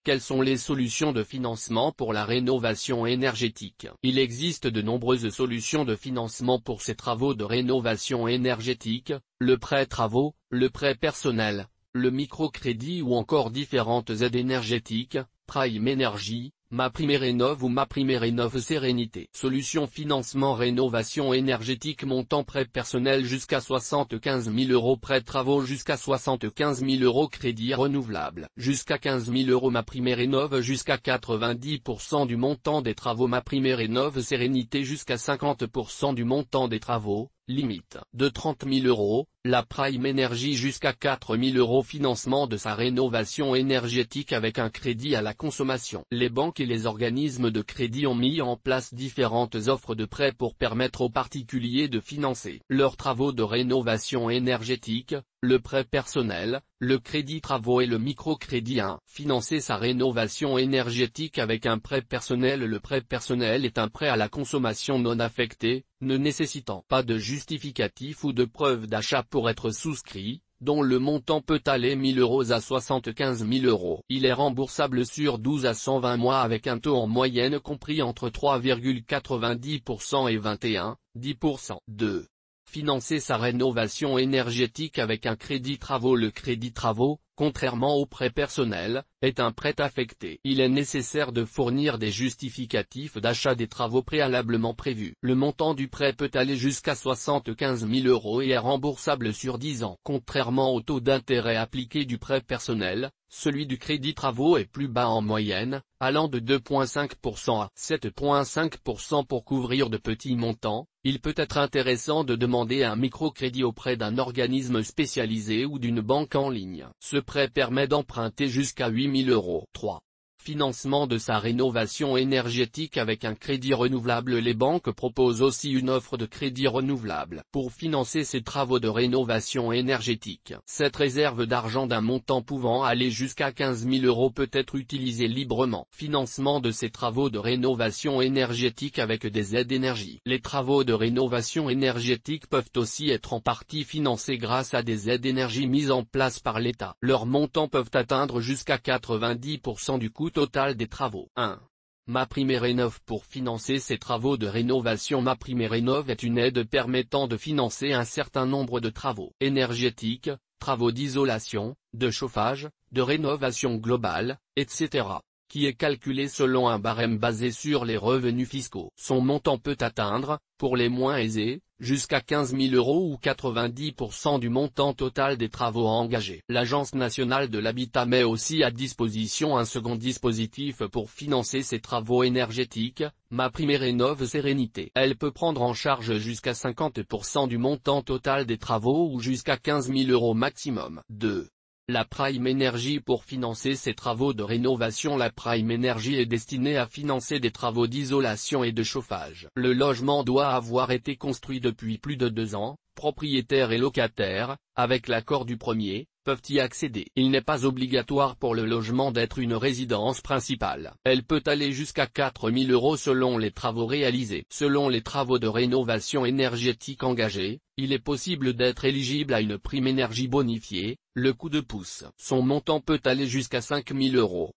Quelles sont les solutions de financement pour la rénovation énergétique? Il existe de nombreuses solutions de financement pour ces travaux de rénovation énergétique, le prêt travaux, le prêt personnel, le microcrédit ou encore différentes aides énergétiques, Prime Energy, MaPrimeRénov' ou MaPrimeRénov' Sérénité. Solution financement rénovation énergétique montant prêt personnel jusqu'à 75 000 €, prêt travaux jusqu'à 75 000 € crédit renouvelable jusqu'à 15 000 € MaPrimeRénov' jusqu'à 90% du montant des travaux MaPrimeRénov' Sérénité jusqu'à 50% du montant des travaux, limite de 30 000 €, la Prime Energy jusqu'à 4 000 € financement de sa rénovation énergétique avec un crédit à la consommation. Les banques et les organismes de crédit ont mis en place différentes offres de prêts pour permettre aux particuliers de financer leurs travaux de rénovation énergétique, le prêt personnel, le crédit travaux et le microcrédit. 1. Financer sa rénovation énergétique avec un prêt personnel. Le prêt personnel est un prêt à la consommation non affecté, ne nécessitant pas de justificatif ou de preuve d'achat pour être souscrit, dont le montant peut aller 1 000 € à 75 000 €. Il est remboursable sur 12 à 120 mois avec un taux en moyenne compris entre 3,90% et 21,10%. 2. Financer sa rénovation énergétique avec un crédit travaux. Le crédit travaux, contrairement au prêt personnel, est un prêt affecté. Il est nécessaire de fournir des justificatifs d'achat des travaux préalablement prévus. Le montant du prêt peut aller jusqu'à 75 000 € et est remboursable sur 10 ans. Contrairement au taux d'intérêt appliqué du prêt personnel, celui du crédit travaux est plus bas en moyenne, allant de 2,5% à 7,5% pour couvrir de petits montants. Il peut être intéressant de demander un microcrédit auprès d'un organisme spécialisé ou d'une banque en ligne. Ce prêt permet d'emprunter jusqu'à 8 000 €. 3. Financement de sa rénovation énergétique avec un crédit renouvelable. Les banques proposent aussi une offre de crédit renouvelable pour financer ses travaux de rénovation énergétique. Cette réserve d'argent d'un montant pouvant aller jusqu'à 15 000 € peut être utilisée librement. Financement de ses travaux de rénovation énergétique avec des aides énergie. Les travaux de rénovation énergétique peuvent aussi être en partie financés grâce à des aides énergie mises en place par l'État. Leurs montants peuvent atteindre jusqu'à 90% du coût total des travaux. 1. MaPrimeRénov'. Pour financer ses travaux de rénovation. MaPrimeRénov' est une aide permettant de financer un certain nombre de travaux énergétiques, travaux d'isolation, de chauffage, de rénovation globale, etc., qui est calculé selon un barème basé sur les revenus fiscaux. Son montant peut atteindre, pour les moins aisés, jusqu'à 15 000 € ou 90% du montant total des travaux engagés. L'Agence nationale de l'habitat met aussi à disposition un second dispositif pour financer ses travaux énergétiques, MaPrimeRénov' Sérénité. Elle peut prendre en charge jusqu'à 50% du montant total des travaux ou jusqu'à 15 000 € maximum. 2. La Prime Energy. Pour financer ses travaux de rénovation. La Prime Energy est destinée à financer des travaux d'isolation et de chauffage. Le logement doit avoir été construit depuis plus de 2 ans, propriétaires et locataires, avec l'accord du premier, peuvent y accéder. Il n'est pas obligatoire pour le logement d'être une résidence principale. Elle peut aller jusqu'à 4 000 € selon les travaux réalisés. Selon les travaux de rénovation énergétique engagés, il est possible d'être éligible à une prime énergie bonifiée, le coup de pouce. Son montant peut aller jusqu'à 5 000 €.